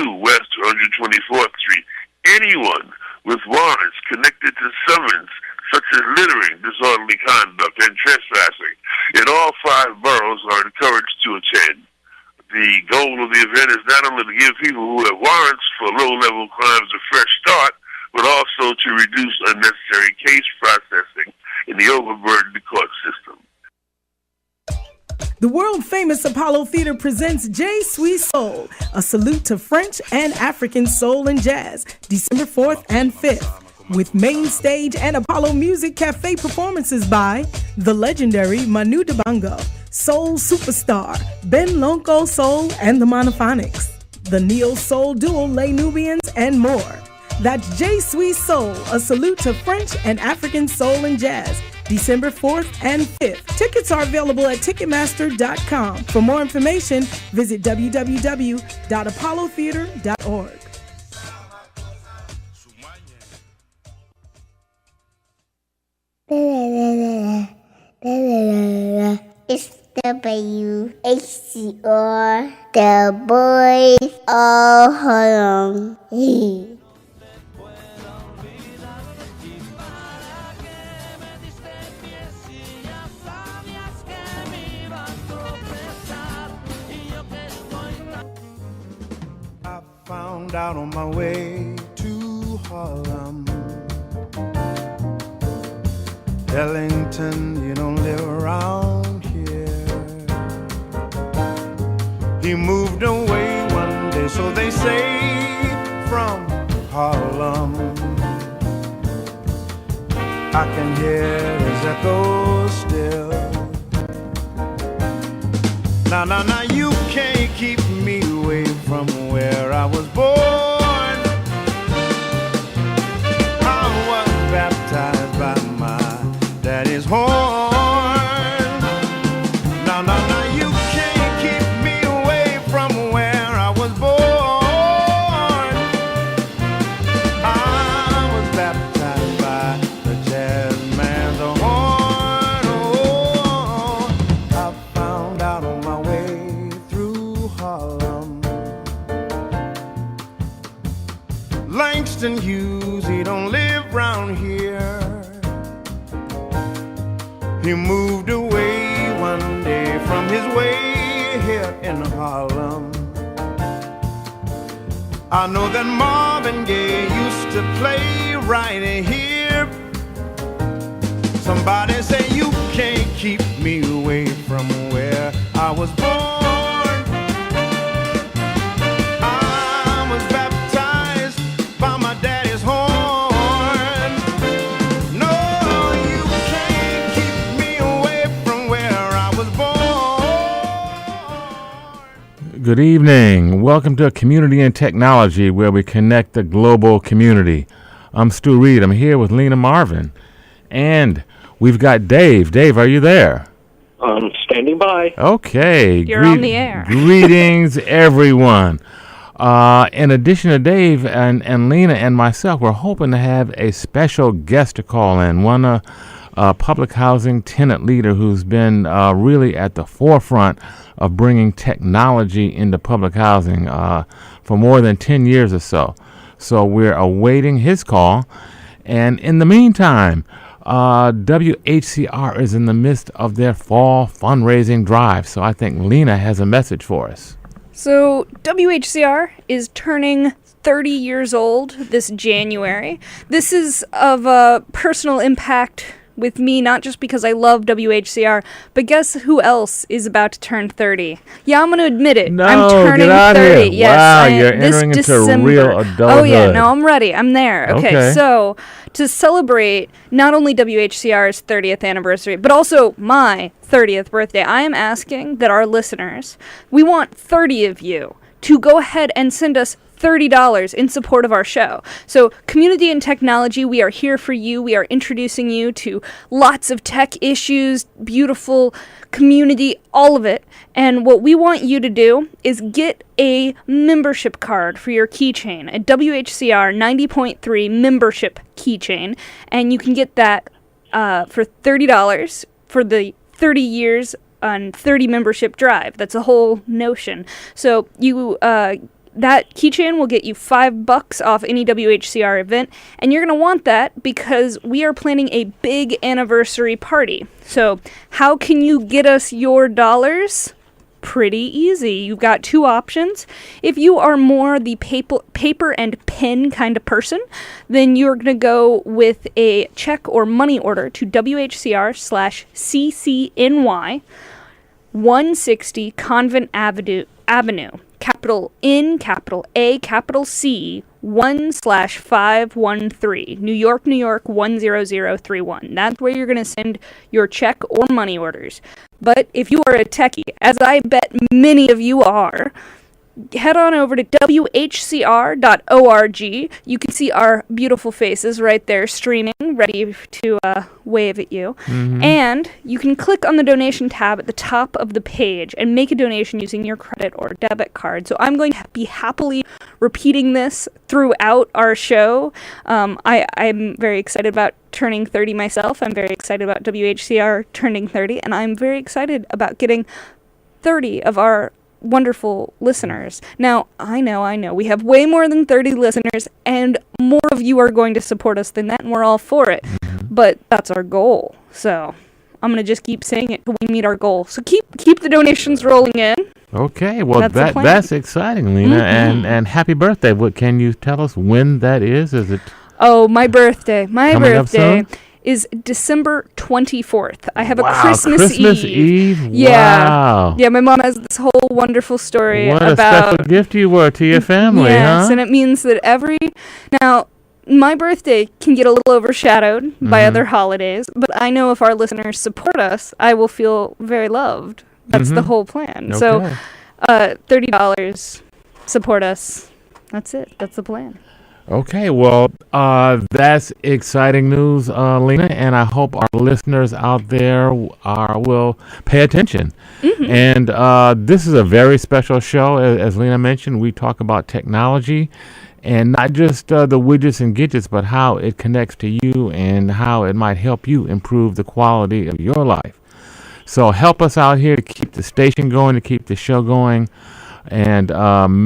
West 124th Street. Anyone with warrants connected to summons such as littering, disorderly conduct, and trespassing in all 5 boroughs are encouraged to attend. The goal of the event is not only to give people who have warrants for low-level crimes a fresh start, but also to reduce unnecessary case processing in the overburdened court system. The world-famous Apollo Theater presents J Sweet Soul, a salute to French and African soul and jazz, December 4th and 5th, with main stage and Apollo Music Cafe performances by the legendary Manu Dibango, soul superstar Ben Lonko Soul and the Monophonics, the neo-soul duo Les Nubians, and more. That's J Sweet Soul, a salute to French and African soul and jazz, December 4th and 5th. Tickets are available at Ticketmaster.com. For more information, visit www.apollotheater.org. It's Whcr, the boys all home. Found out on my way to Harlem. Ellington, you don't live around here. He moved away one day, so they say, from Harlem. I can hear his echo still. Now, you can't keep me away from where I was born. I was baptized by my daddy's horn. Now, you can't keep me away from where I was born. I was baptized by the jazz man's horn. Oh, I found out on my way through Harlem. Langston Hughes, he don't live round here. He moved away one day from his way here in Harlem. I know that Marvin Gaye used to play right here. Somebody say you can't keep me away from where I was born. I was baptized by my daddy's horn. No, you can't keep me away from where I was born. Good evening. Welcome to Community and Technology, where we connect the global community. I'm Stu Reed. I'm here with Lena Marvin. And we've got Dave. Dave, are you there? I'm standing by. Okay. You're on the air. Greetings, everyone. In addition to Dave and Lena and myself, we're hoping to have a special guest to call in, one public housing tenant leader who's been really at the forefront of bringing technology into public housing for more than 10 years or so. So we're awaiting his call. And in the meantime, WHCR is in the midst of their fall fundraising drive. So I think Lena has a message for us. So WHCR is turning 30 years old this January. This is of a personal impact with me, not just because I love WHCR, but guess who else is about to turn 30? Yeah, I'm going to admit it. No, I'm turning get out 30. Here. Yes, wow, you're entering into December. real adulthood. Oh yeah, no, I'm ready. I'm there. Okay, so to celebrate not only WHCR's 30th anniversary, but also my 30th birthday, I am asking that our listeners, we want 30 of you to go ahead and send us $30 in support of our show. So Community and Technology, we are here for you. We are introducing you to lots of tech issues, beautiful community, all of it. And what we want you to do is get a membership card for your keychain, a WHCR 90.3 membership keychain. And you can get that for $30 for the 30 years on 30 membership drive. That's a whole notion. So you that keychain will get you $5 off any WHCR event, and you're going to want that because we are planning a big anniversary party. So how can you get us your dollars? Pretty easy. You've got two options. If you are more the paper and pen kind of person, then you're going to go with a check or money order to WHCR/CCNY 160 Convent Avenue, capital N, capital A, capital C, 1/513, New York, New York, 10031. That's where you're going to send your check or money orders. But if you are a techie, as I bet many of you are, head on over to WHCR.org. You can see our beautiful faces right there streaming, ready to wave at you. Mm-hmm. And you can click on the donation tab at the top of the page and make a donation using your credit or debit card. So I'm going to be happily repeating this throughout our show. I'm very excited about turning 30 myself. I'm very excited about WHCR turning 30. And I'm very excited about getting 30 of our wonderful listeners. Now, I know, we have way more than 30 listeners, and more of you are going to support us than that, and we're all for it. But that's our goal. So I'm going to just keep saying it till we meet our goal. So keep the donations rolling in. Okay, well, that's exciting, Lena, and happy birthday. What can you tell us when that is? Is it? Oh, my birthday. Coming up soon? Is December 24th. I have wow, a Christmas Eve. Yeah. Wow. Yeah, my mom has this whole wonderful story what about... What a special gift you were to your family, yes, huh? and it means that Now, my birthday can get a little overshadowed by other holidays, but I know if our listeners support us, I will feel very loved. That's the whole plan. Okay. So, $30, support us. That's it. That's the plan. Okay, well, that's exciting news, Lena, and I hope our listeners out there will pay attention. And this is a very special show. As Lena mentioned, we talk about technology, and not just the widgets and gadgets, but how it connects to you and how it might help you improve the quality of your life. So help us out here to keep the station going, to keep the show going. And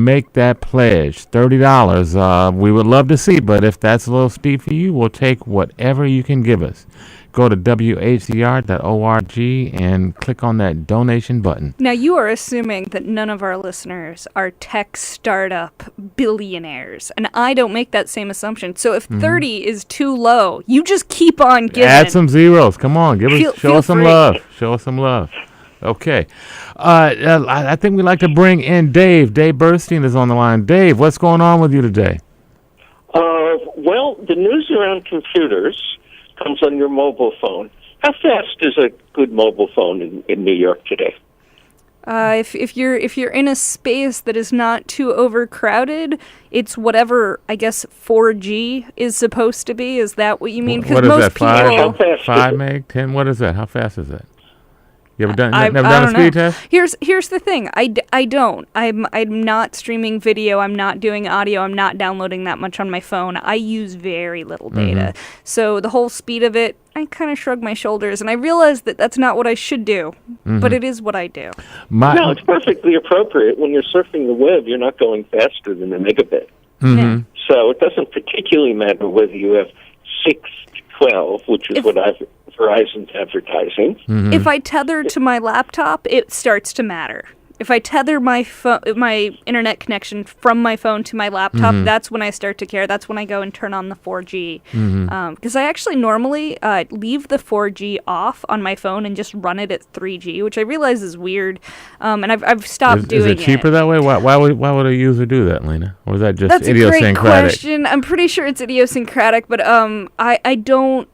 make that pledge, $30. We would love to see, but if that's a little steep for you, we'll take whatever you can give us. Go to WHCR.org and click on that donation button. Now, you are assuming that none of our listeners are tech startup billionaires, and I don't make that same assumption. So if 30 is too low, you just keep on giving. Add some zeros. Come on, show us some free. love. Show us some love. Okay. I think we'd like to bring in Dave. Dave Burstein is on the line. Dave, what's going on with you today? Well, the news around computers comes on your mobile phone. How fast is a good mobile phone in New York today? If you're in a space that is not too overcrowded, it's whatever, I guess, 4G is supposed to be. Is that what you mean? What is that, 5 meg, 10? What is that? How fast is that? You ever done a speed test? Here's the thing. I don't. I'm not streaming video. I'm not doing audio. I'm not downloading that much on my phone. I use very little data. So the whole speed of it, I kind of shrug my shoulders, and I realize that that's not what I should do, but it is what I do. No, it's perfectly appropriate. When you're surfing the web, you're not going faster than a megabit. So it doesn't particularly matter whether you have 6 to 12, which is what Verizon's advertising. If I tether to my laptop, it starts to matter. If I tether my internet connection from my phone to my laptop, that's when I start to care. That's when I go and turn on the 4G. Because I actually normally leave the 4G off on my phone and just run it at 3G, which I realize is weird. And I've stopped doing it. Is it cheaper that way? Why would a user do that, Lena? Or is that just That's idiosyncratic? That's a great question. I'm pretty sure it's idiosyncratic, but I don't...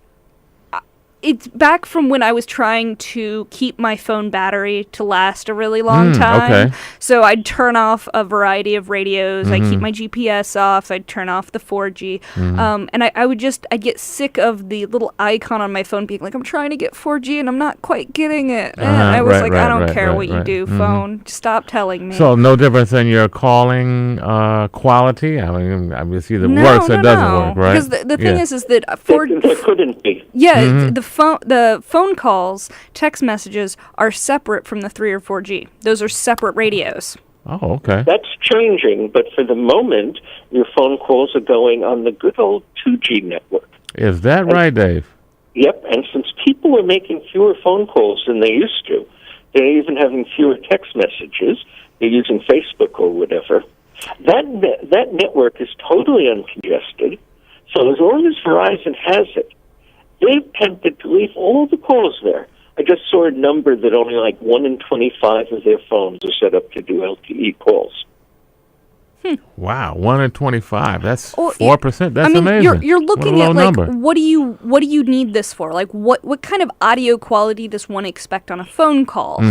It's back from when I was trying to keep my phone battery to last a really long time. Okay. So I'd turn off a variety of radios. I'd keep my GPS off. I'd turn off the 4G. And I'd get sick of the little icon on my phone being like, I'm trying to get 4G and I'm not quite getting it. And I was I don't care what you do, phone. Stop telling me. So no difference in your calling quality? I mean, obviously it works or doesn't work, right? Because the thing is that It couldn't be. Yeah, the phone calls, text messages are separate from the 3 or 4G. Those are separate radios. Oh, okay. That's changing, but for the moment, your phone calls are going on the good old 2G network. Is that right, Dave? Yep, and since people are making fewer phone calls than they used to, they're even having fewer text messages, they're using Facebook or whatever, that network is totally uncongested. So as long as Verizon has it, they've tempted to leave all the calls there. I just saw a number that only like 1 in 25 of their phones are set up to do LTE calls. Wow, 1 in 25. That's Oh, 4%. That's I mean, amazing. you're What a looking low at like number. what do you need this for? Like what kind of audio quality does one expect on a phone call?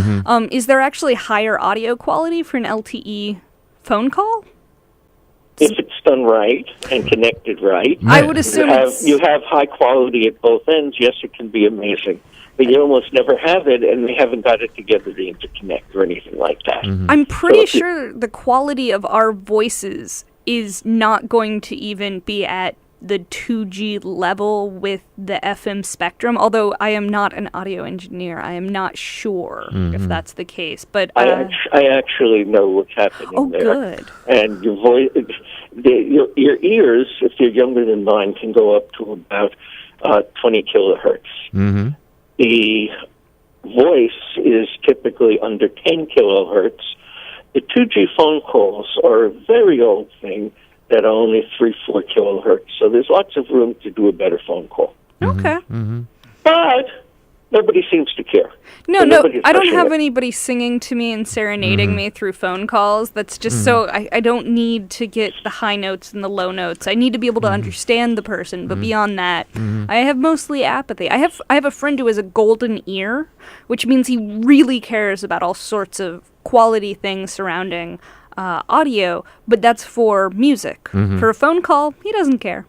Is there actually higher audio quality for an LTE phone call? If it's done right and connected right, I would assume you have high quality at both ends. Yes, it can be amazing. But you almost never have it, and they haven't got it together to interconnect or anything like that. I'm pretty sure the quality of our voices is not going to even be at the 2G level with the FM spectrum, although I am not an audio engineer. I am not sure if that's the case. But I actually know what's happening there. Good. And your voice, your ears, if they're younger than mine, can go up to about 20 kilohertz. Mm-hmm. The voice is typically under 10 kilohertz. The 2G phone calls are a very old thing that are only 3-4 kilohertz. So there's lots of room to do a better phone call. Okay. But nobody seems to care. No, So no, nobody's I don't pushing have it. anybody singing to me and serenading me through phone calls. That's just so I don't need to get the high notes and the low notes. I need to be able to understand the person, but beyond that, I have mostly apathy. I have a friend who has a golden ear, which means he really cares about all sorts of quality things surrounding audio, but that's for music. For a phone call, he doesn't care.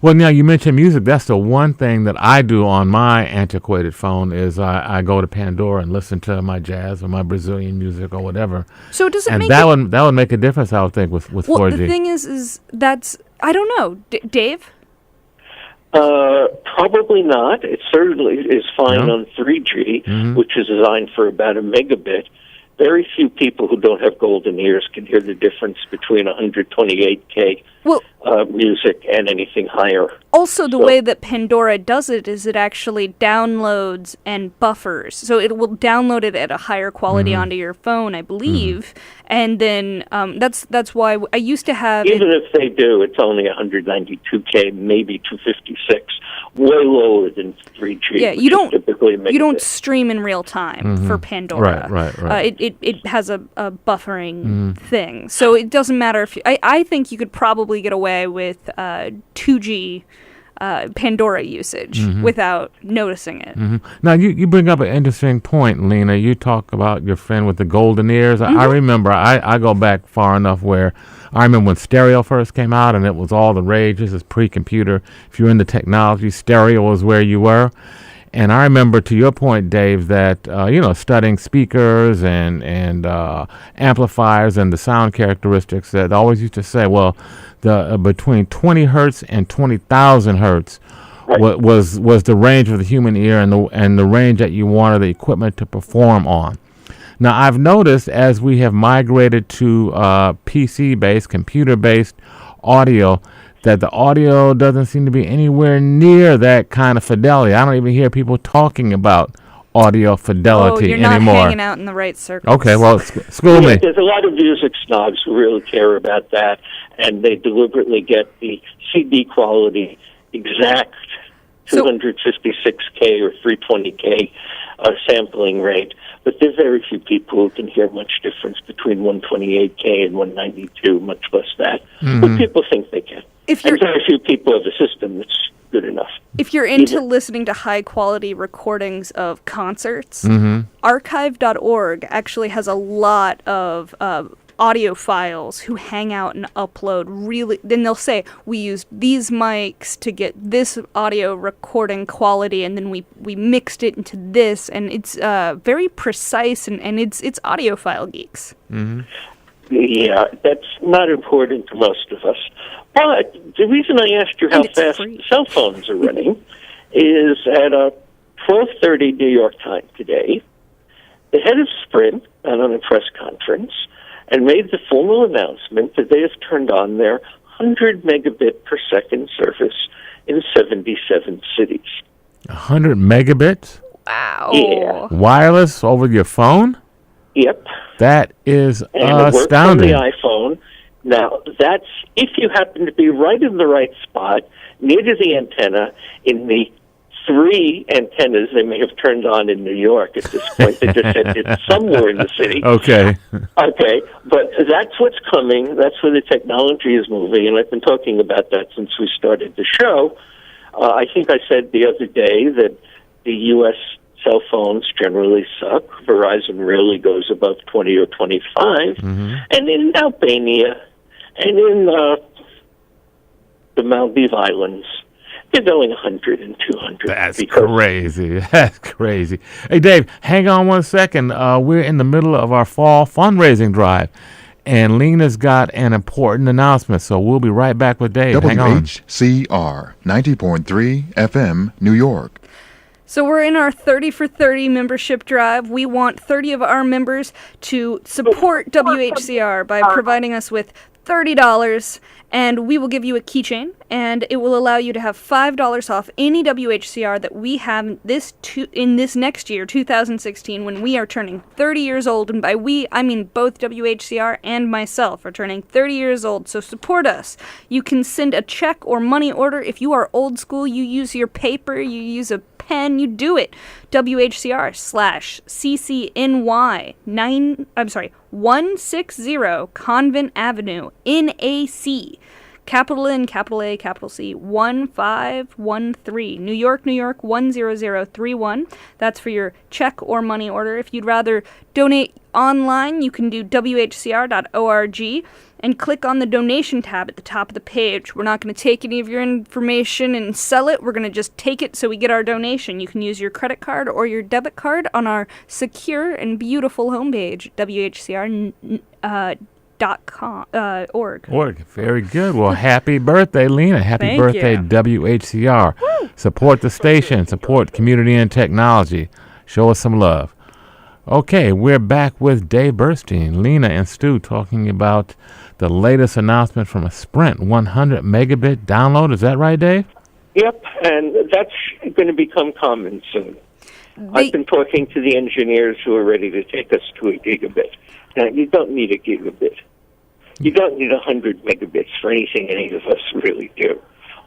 Well, now you mentioned music. That's the one thing that I do on my antiquated phone is I go to Pandora and listen to my jazz or my Brazilian music or whatever. So does it And make that would make a difference, I would think, with well, 4G. the thing is that's I don't know, Dave. Probably not. It certainly is fine No? on 3G, which is designed for about a megabit. Very few people who don't have golden ears can hear the difference between 128K Well, music and anything higher. also, the way that Pandora does it is it actually downloads and buffers. So it will download it at a higher quality onto your phone, I believe. And then that's why I used to have... Even if they do, it's only 192K, maybe 256, way lower than 3G. Yeah, which you is don't typically a you don't megabit. stream in real time for Pandora. Right. It has a buffering thing, so it doesn't matter if I think you could probably get away with 2G Pandora usage without noticing it. Now, you bring up an interesting point, Lena. You talk about your friend with the golden ears. I remember, I go back far enough where I remember when stereo first came out and it was all the rage. This is pre-computer. If you're into technology, stereo was where you were. And I remember, to your point, Dave, that, studying speakers and amplifiers and the sound characteristics, that I always used to say, well, the between 20 hertz and 20,000 hertz was the range of the human ear and the range that you wanted the equipment to perform on. Now, I've noticed as we have migrated to PC-based, computer-based audio, that the audio doesn't seem to be anywhere near that kind of fidelity. I don't even hear people talking about audio fidelity you're not anymore. hanging out in the right circles. Okay, well, school me. There's a lot of music snobs who really care about that, and they deliberately get the CD quality exact 256K or 320K sampling rate. But there's very few people who can hear much difference between 128K and 192, much less that. But people think they can. If And you're very few people have a system that's good enough. if you're into listening to high quality recordings of concerts, archive.org actually has a lot of audio files who hang out and upload really. Then they'll say we used these mics to get this audio recording quality, and then we mixed it into this, and it's very precise, and it's audiophile geeks. Yeah, that's not important to most of us. But the reason I asked you how And it's fast free. cell phones are running is at 12:30 New York time today, the head of Sprint, on a press conference, and made the formal announcement that they have turned on their 100 megabit per second service in 77 cities. 100 megabits? Wow. Yeah. Wireless over your phone? Yep. That is And astounding. it works on the iPhone. Now, that's if you happen to be right in the right spot, near to the antenna, in the 3 antennas they may have turned on in New York at this point. They just said it's somewhere in the city. Okay. Okay, but that's what's coming. That's where the technology is moving, and I've been talking about that since we started the show. I think I said the other day that the U.S. cell phones generally suck. Verizon rarely goes above 20 or 25. And in Albania and in the Maldive Islands, they're going 100 and 200. That's crazy. That's crazy. Hey, Dave, hang on one second. We're in the middle of our fall fundraising drive, and Lena's got an important announcement, so we'll be right back with Dave. Hang on. WHCR 90.3 FM, New York. So we're in our 30 for 30 membership drive. We want 30 of our members to support WHCR by providing us with $30, and we will give you a keychain, and it will allow you to have $5 off any WHCR that we have in this next year, 2016, when we are turning 30 years old. And by we, I mean both WHCR and myself are turning 30 years old, so support us. You can send a check or money order. If you are old school, you use your paper, you use a pen, you do it. WHCR/CCNY 160 Convent Avenue, NAC, capital N, capital A, capital C, 1513, New York, 10031. That's for your check or money order. If you'd rather donate online, you can do WHCR.org and click on the donation tab at the top of the page. We're not going to take any of your information and sell it. We're going to just take it so we get our donation. You can use your credit card or your debit card on our secure and beautiful homepage, WHCR.org. Very good. Well, happy birthday, Lena. Happy birthday, WHCR. Woo! Support the station. Support community and technology. Show us some love. Okay, we're back with Dave Burstein, Lena, and Stu talking about the latest announcement from a Sprint 100 megabit download. Is that right, Dave? Yep, and that's going to become common soon. I've been talking to the engineers who are ready to take us to a gigabit. Now, you don't need a gigabit. You don't need 100 megabits for anything any of us really do.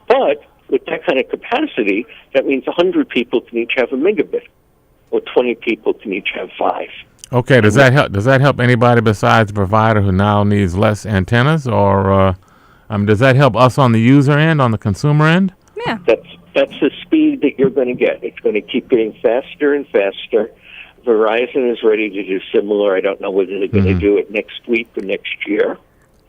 But with that kind of capacity, that means 100 people can each have a megabit, or 20 people can each have 5. Okay, does that help? Does that help anybody besides the provider who now needs less antennas, or does that help us on the user end, on the consumer end? Yeah, that's the speed that you're going to get. It's going to keep getting faster and faster. Verizon is ready to do similar. I don't know whether they're going to do it next week or next year.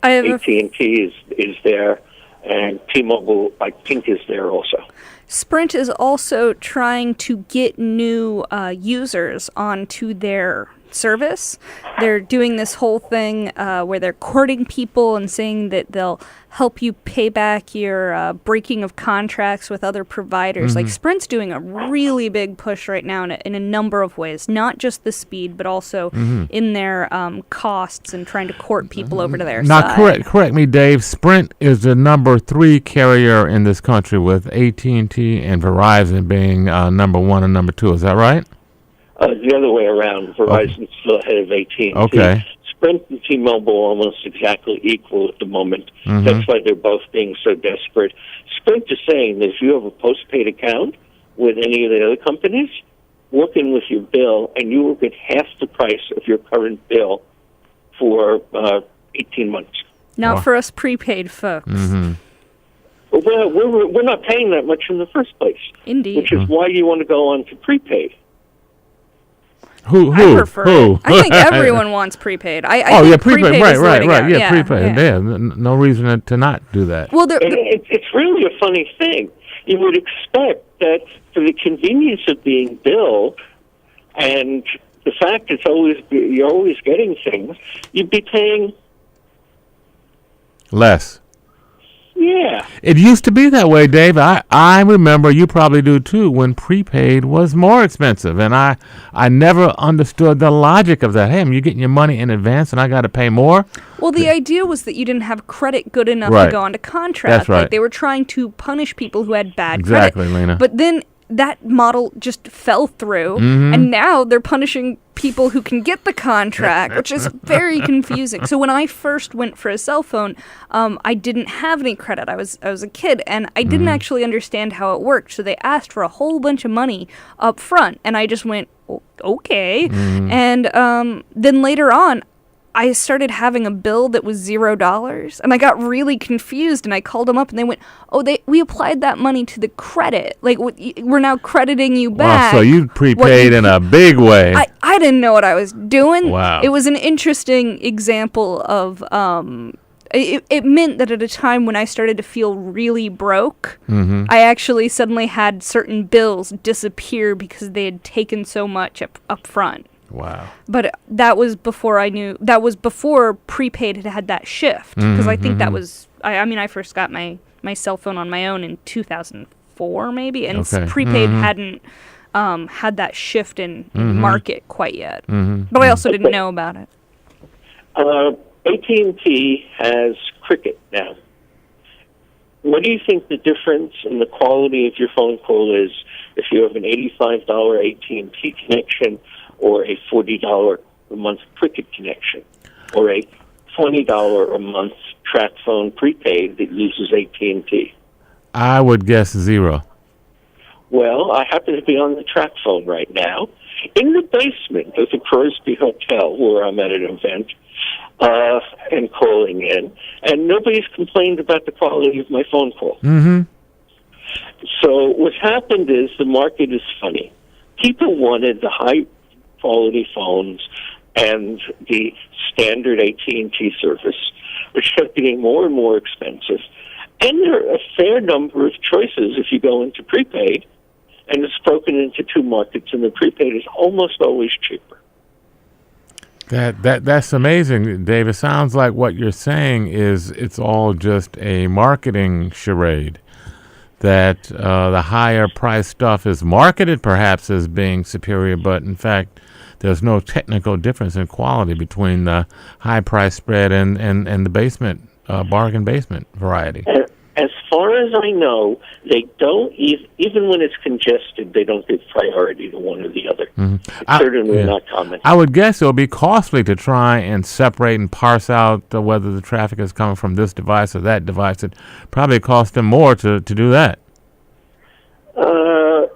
AT&T is there, and T-Mobile, I think, is there also. Sprint is also trying to get new users onto their service. They're doing this whole thing where they're courting people and saying that they'll help you pay back your breaking of contracts with other providers. Like Sprint's doing a really big push right now in a number of ways, not just the speed, but also in their costs and trying to court people over to their side. Now, correct me, Dave. Sprint is the number 3 carrier in this country, with AT&T and Verizon being number 1 and number 2. Is that right? The other way around. Verizon's still ahead of AT&T. Okay. Sprint and T-Mobile are almost exactly equal at the moment. That's why they're both being so desperate. Sprint is saying that if you have a postpaid account with any of the other companies, work in with your bill, and you will get half the price of your current bill for 18 months. Not for us prepaid folks. But we're not paying that much in the first place. Indeed. Which is why you want to go on to prepaid. Who? I prefer it. I think everyone wants prepaid. I think prepaid. Right. Yeah, prepaid. Yeah. No reason to not do that. Well, it's really a funny thing. You would expect that for the convenience of being billed and the fact you're always getting things, you'd be paying less. Yeah. It used to be that way, Dave. I remember, you probably do too, when prepaid was more expensive. And I never understood the logic of that. Hey, you're getting your money in advance and I got to pay more? Well, the idea was that you didn't have credit good enough Right. to go onto contract. That's right. Like they were trying to punish people who had bad Exactly, credit. Lena. But then that model just fell through, and now they're punishing people who can get the contract, which is very confusing. So when I first went for a cell phone, I didn't have any credit. I was a kid, and I didn't actually understand how it worked. So they asked for a whole bunch of money up front, and I just went, okay. And then later on, I started having a bill that was $0, and I got really confused, and I called them up, and they went, we applied that money to the credit. Like, we're now crediting you back. Wow, so you prepaid in a big way. I didn't know what I was doing. Wow. It was an interesting example of, it meant that at a time when I started to feel really broke, I actually suddenly had certain bills disappear because they had taken so much up front. Wow. But that was before prepaid had that shift, because I think that was, I first got my cell phone on my own in 2004 maybe, and prepaid hadn't had that shift in market quite yet. But I also didn't know about it. AT&T has Cricket now. What do you think the difference in the quality of your phone call is if you have an $85 AT&T connection or a $40 a month Cricket connection, or a $20 a month track phone prepaid that uses AT&T? I would guess 0. Well, I happen to be on the track phone right now in the basement of the Crosby Hotel where I'm at an event and calling in, and nobody's complained about the quality of my phone call. So what happened is the market is funny. People wanted the high-quality phones and the standard AT&T service, which kept getting more and more expensive. And there are a fair number of choices if you go into prepaid, and it's broken into two markets, and the prepaid is almost always cheaper. That's amazing, Dave. It sounds like what you're saying is it's all just a marketing charade, that the higher price stuff is marketed perhaps as being superior, but in fact there's no technical difference in quality between the high price spread and the basement, bargain basement variety. As far as I know, they don't, even when it's congested, they don't give priority to one or the other. It's certainly not common. I would guess it would be costly to try and separate and parse out whether the traffic is coming from this device or that device. It probably cost them more to do that.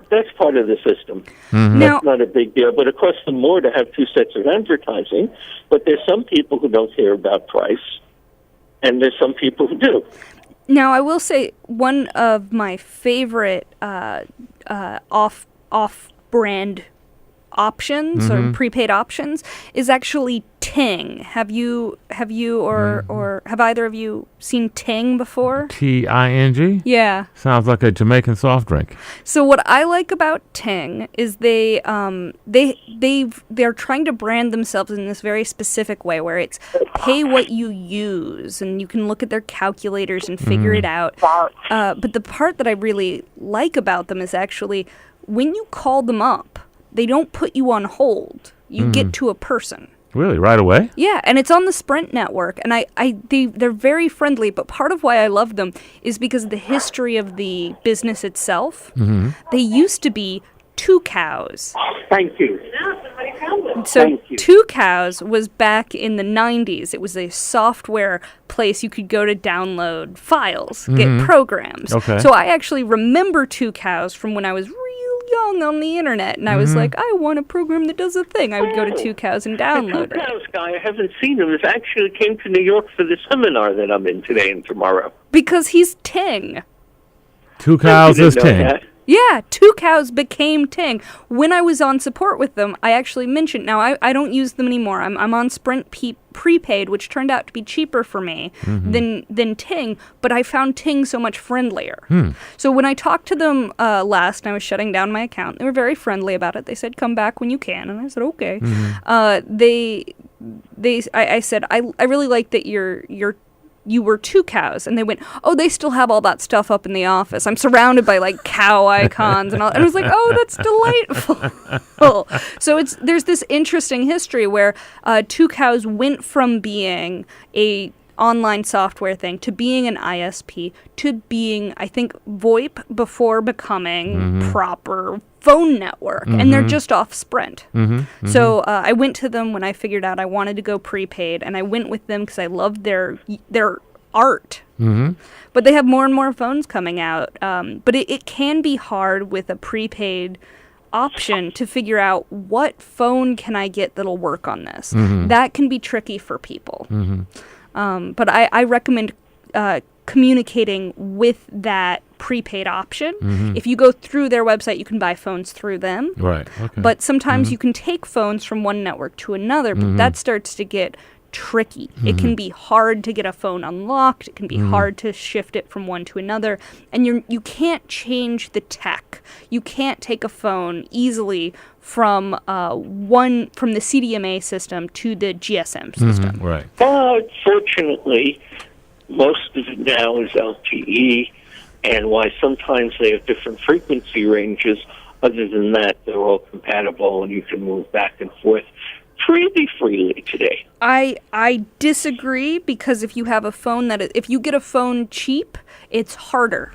That's part of the system. Now, That's not a big deal, but it costs them more to have two sets of advertising. But there's some people who don't care about price, and there's some people who do. Now, I will say one of my favorite off-brand options or prepaid options is actually Ting. Have you or have either of you seen Ting before? Ting? Yeah. Sounds like a Jamaican soft drink. So what I like about Ting is they're trying to brand themselves in this very specific way where it's pay what you use, and you can look at their calculators and figure it out. But the part that I really like about them is actually when you call them up, they don't put you on hold. You get to a person. Really, right away? Yeah, and it's on the Sprint network, and they're very friendly, but part of why I love them is because of the history of the business itself. They used to be Two Cows. Thank you. So Two Cows was back in the 90s. It was a software place you could go to download files, get programs. Okay. So I actually remember Two Cows from when I was young on the internet, and I was like, I want a program that does a thing. I would go to Two Cows and download The Two it. Cows guy, I haven't seen him. He actually came to New York for the seminar that I'm in today and tomorrow. Because he's Ting. Two Cows You is didn't know Ting. that? Yeah, Two Cows became Ting. When I was on support with them, I actually mentioned, now I don't use them anymore. I'm on Sprint prepaid, which turned out to be cheaper for me than Ting, but I found Ting so much friendlier. So when I talked to them last, and I was shutting down my account, they were very friendly about it. They said, come back when you can, and I said, okay. I said, I really like that you're you were two cows, and they went, oh, they still have all that stuff up in the office. I'm surrounded by like cow icons and all. And I was like, oh, that's delightful. So there's this interesting history where two cows went from being a online software thing to being an ISP to being, I think, VoIP before becoming proper phone network, and they're just off Sprint. So I went to them when I figured out I wanted to go prepaid, and I went with them because I loved their art. But they have more and more phones coming out. But it can be hard with a prepaid option to figure out what phone can I get that'll work on this. That can be tricky for people. But I recommend communicating with that prepaid option. If you go through their website, you can buy phones through them. Right. Okay. But sometimes you can take phones from one network to another, but that starts to get tricky. It can be hard to get a phone unlocked. It can be hard to shift it from one to another. And you can't change the tech. You can't take a phone easily from the CDMA system to the GSM system. Right. Fortunately, most of it now is LTE, and while sometimes they have different frequency ranges, other than that, they're all compatible, and you can move back and forth pretty freely today. I disagree, because if you have a phone if you get a phone cheap, it's harder.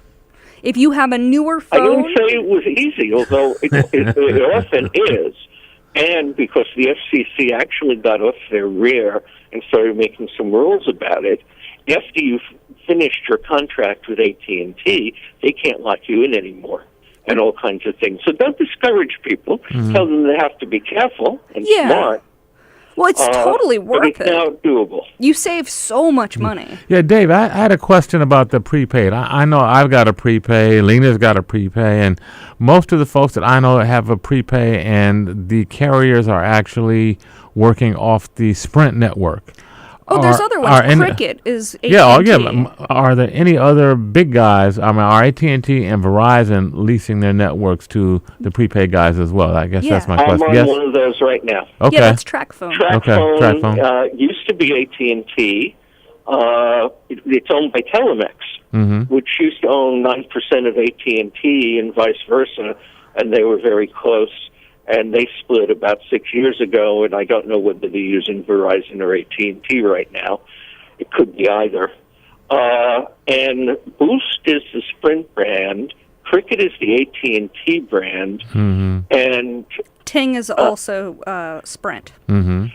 If you have a newer phone... I didn't say it was easy, although it often is. And because the FCC actually got off their rear and started making some rules about it, after you've finished your contract with AT&T, they can't lock you in anymore and all kinds of things. So don't discourage people. Tell them they have to be careful and smart. Well, it's totally worth but it's now doable. You save so much money. Yeah, Dave, I had a question about the prepaid. I know I've got a prepay, Lena's got a prepay, and most of the folks that I know have a prepay, and the carriers are actually working off the Sprint network. Oh, there's other ones. Cricket is AT&T. Yeah, are there any other big guys? I mean, are AT&T and Verizon leasing their networks to the prepaid guys as well? I guess that's my question. I'm on one of those right now. Okay. Yeah, that's TracFone. TracFone used to be AT&T. It's owned by Telemex, which used to own 9% of AT&T and vice versa, and they were very close. And they split about 6 years ago, and I don't know whether they're using Verizon or AT&T right now. It could be either. And Boost is the Sprint brand. Cricket is the AT&T brand. And Ting is also Sprint. And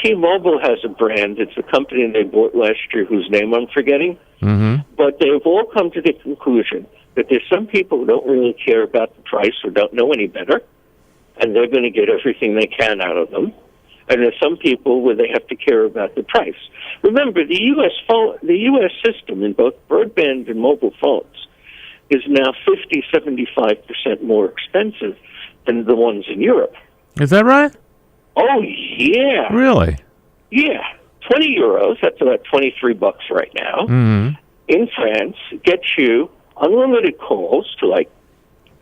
T-Mobile has a brand. It's a company they bought last year whose name I'm forgetting. But they've all come to the conclusion that there's some people who don't really care about the price or don't know any better, and they're going to get everything they can out of them. And there's some people where they have to care about the price. Remember, the U.S. system in both broadband and mobile phones is now 50-75% more expensive than the ones in Europe. Is that right? Oh, yeah. Really? Yeah. 20 euros, that's about $23 right now, in France, gets you unlimited calls to like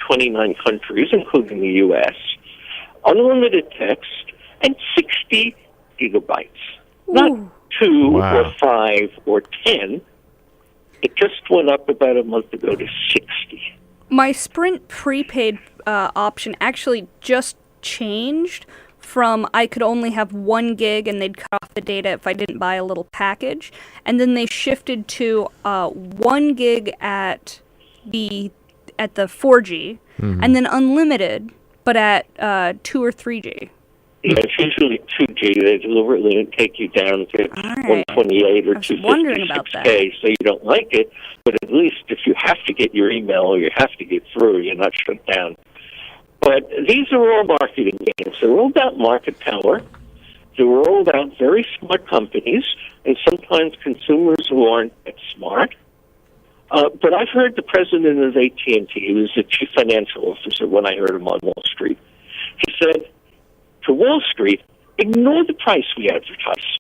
29 countries, including the U.S., unlimited text, and 60 gigabytes. Not 2 or 5 or 10. It just went up about a month ago to 60. My Sprint prepaid option actually just changed from I could only have 1 gig and they'd cut off the data if I didn't buy a little package. And then they shifted to 1 gig at the 4G, and then unlimited, but at 2 or 3G. Yeah, it's usually 2G. They deliberately take you down to 128 or 256K, so you don't like it. But at least if you have to get your email or you have to get through, you're not shut down. But these are all marketing games. They're all about market power. They're all about very smart companies, and sometimes consumers who aren't that smart. But I've heard the president of AT&T, he was the chief financial officer when I heard him on Wall Street. He said, to Wall Street, ignore the price we advertise.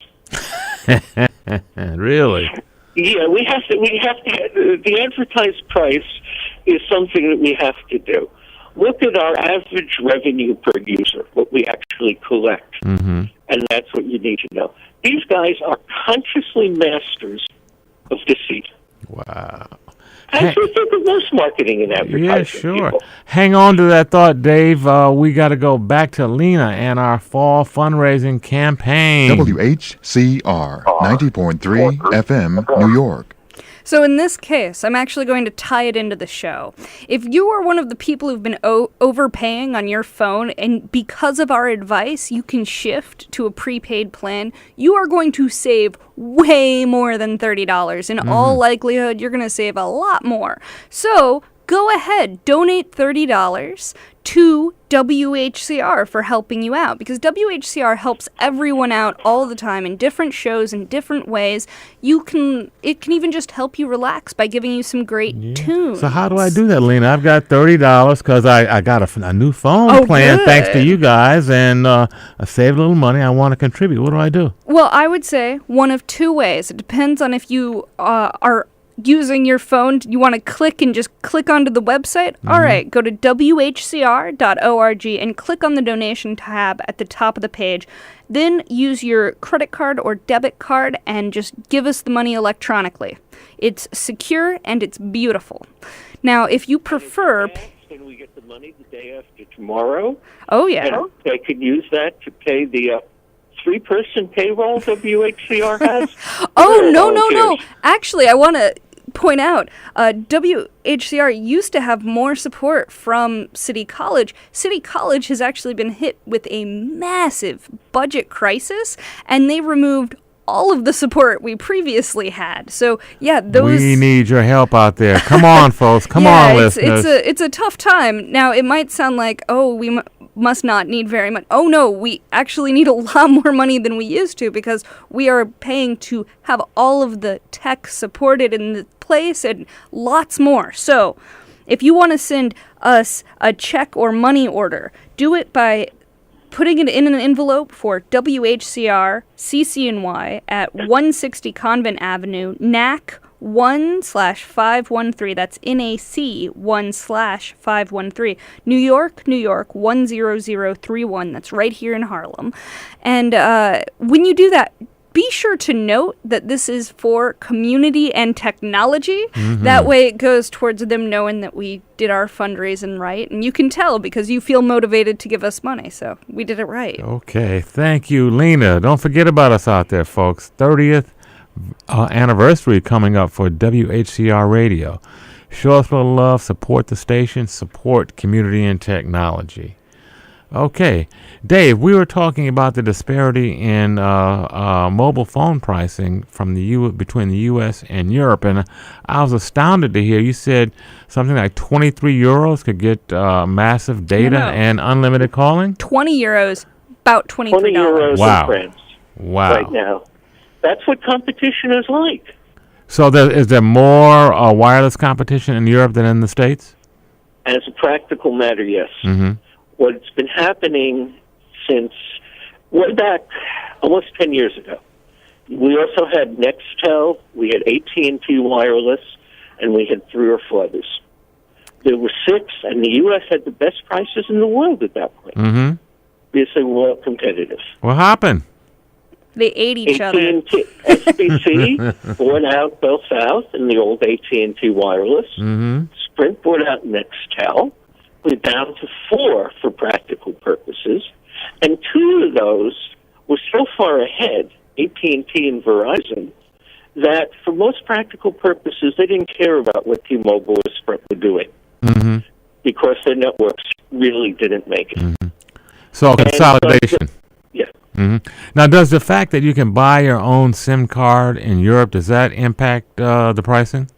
Really? Yeah, we have to, the advertised price is something that we have to do. Look at our average revenue per user, what we actually collect. And that's what you need to know. These guys are consciously masters of deceit. Wow. As we think of most marketing and advertising. Yeah, sure. People. Hang on to that thought, Dave. We got to go back to Lena and our fall fundraising campaign. WHCR 90.3 FM, New York. So in this case, I'm actually going to tie it into the show. If you are one of the people who've been overpaying on your phone, and because of our advice, you can shift to a prepaid plan, you are going to save way more than $30. In all likelihood, you're going to save a lot more. So go ahead, donate $30 to WHCR for helping you out, because WHCR helps everyone out all the time in different shows in different ways. It can even just help you relax by giving you some great tunes. So how do I do that, Lena? I've got $30 because I got a new phone plan thanks to you guys, and I saved a little money. I want to contribute. What do I do? Well, I would say one of two ways. It depends on if you are using your phone. You want to click onto the website? All right, go to WHCR.org and click on the donation tab at the top of the page. Then use your credit card or debit card and just give us the money electronically. It's secure and it's beautiful. Now, if you prefer... Can we get the money the day after tomorrow? Oh, yeah. And I could use that to pay the 3-person payroll WHCR has? Oh, no. Actually, I want to point out, WHCR used to have more support from City College. City College has actually been hit with a massive budget crisis, and they removed all of the support we previously had. So, yeah, We need your help out there. Come on, folks. Come on, listeners. It's a tough time. Now, it might sound like, we must not need very much. Oh, no, we actually need a lot more money than we used to, because we are paying to have all of the tech supported in the place and lots more. So, if you want to send us a check or money order, do it by putting it in an envelope for WHCR CCNY at 160 Convent Avenue, NAC 1/513. That's NAC 1/513. New York, 10031. That's right here in Harlem. And when you do that, be sure to note that this is for community and technology. That way it goes towards them knowing that we did our fundraising right. And you can tell because you feel motivated to give us money. So we did it right. Okay. Thank you, Lena. Don't forget about us out there, folks. 30th anniversary coming up for WHCR Radio. Show us a little love. Support the station. Support community and technology. Okay, Dave, we were talking about the disparity in mobile phone pricing from between the U.S. and Europe, and I was astounded to hear you said something like 23 euros could get massive data and unlimited calling? 20 euros, about $23. 20 euros in France right now. That's what competition is like. So is there more wireless competition in Europe than in the States? As a practical matter, yes. What's been happening since way back almost 10 years ago, we also had Nextel, we had AT&T Wireless, and we had 3 or 4 others. There were 6, and the U.S. had the best prices in the world at that point. Because they were all competitive. What happened? They ate each other. AT&T, SBC bought out Bell South and the old AT&T Wireless. Sprint bought out Nextel. We're down to 4 for practical purposes, and 2 of those were so far ahead, AT&T and Verizon, that for most practical purposes, they didn't care about what T-Mobile or Sprint were doing because their networks really didn't make it. So consolidation. Yeah. Now, does the fact that you can buy your own SIM card in Europe, does that impact the pricing?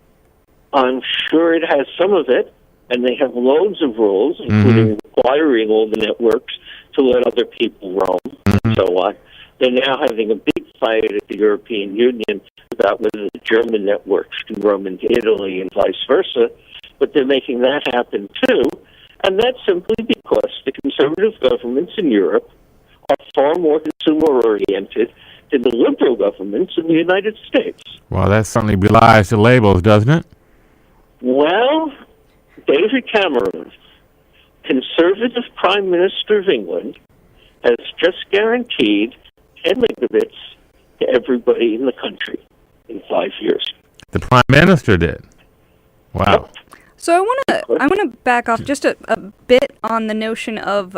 I'm sure it has some of it. And they have loads of rules, including requiring all the networks to let other people roam and so on. They're now having a big fight at the European Union about whether the German networks can roam into Italy and vice versa. But they're making that happen too. And that's simply because the conservative governments in Europe are far more consumer-oriented than the liberal governments in the United States. Well, that certainly belies the labels, doesn't it? Well, David Cameron, Conservative Prime Minister of England, has just guaranteed 10 megabits to everybody in the country in 5 years. The Prime Minister did. Wow. So I want to back off just a bit on the notion of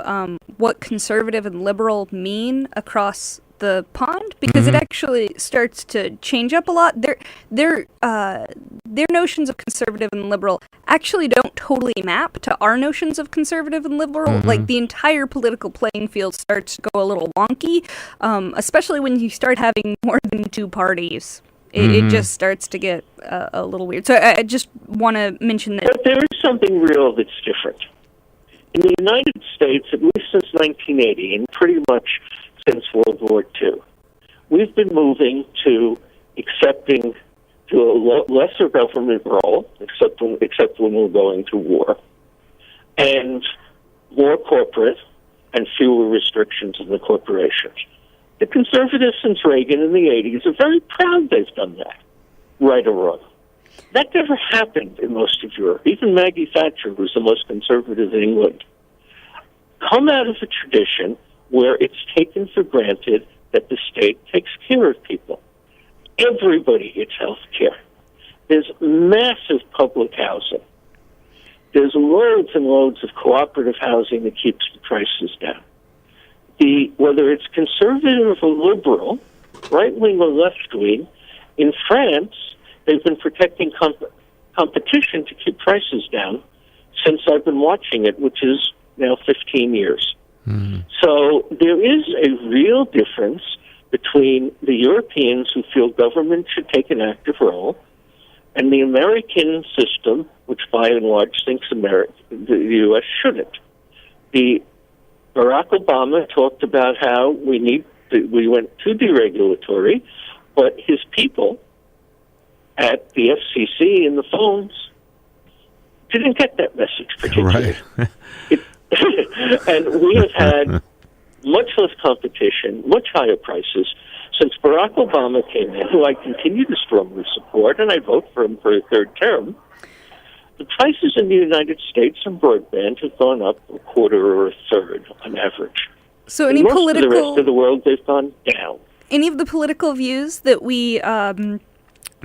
what conservative and liberal mean across the pond, because it actually starts to change up a lot. Their notions of conservative and liberal actually don't totally map to our notions of conservative and liberal. Like, the entire political playing field starts to go a little wonky, especially when you start having more than two parties. It just starts to get a little weird. So I just want to mention that. But there is something real that's different. In the United States, at least since 1980, and pretty much since World War II, we've been moving to accepting to a lesser government role, except when we're going to war, and more corporate and fewer restrictions in the corporations. The conservatives since Reagan in the 80s are very proud they've done that, right or wrong. That never happened in most of Europe. Even Maggie Thatcher, who's the most conservative in England, come out of a tradition where it's taken for granted that the state takes care of people. Everybody gets health care. There's massive public housing. There's loads and loads of cooperative housing that keeps the prices down. Whether it's conservative or liberal, right-wing or left-wing, in France, they've been protecting competition to keep prices down since I've been watching it, which is now 15 years. So there is a real difference between the Europeans who feel government should take an active role and the American system, which by and large thinks the U.S. shouldn't. Barack Obama talked about how we went too deregulatory, but his people at the FCC and the phones didn't get that message particularly. Right. And we have had much less competition, much higher prices since Barack Obama came in, who I continue to strongly support, and I vote for him for a third term. The prices in the United States on broadband have gone up a quarter or a third on average. So in most of the rest of the world, they've gone down. Any of the political views that we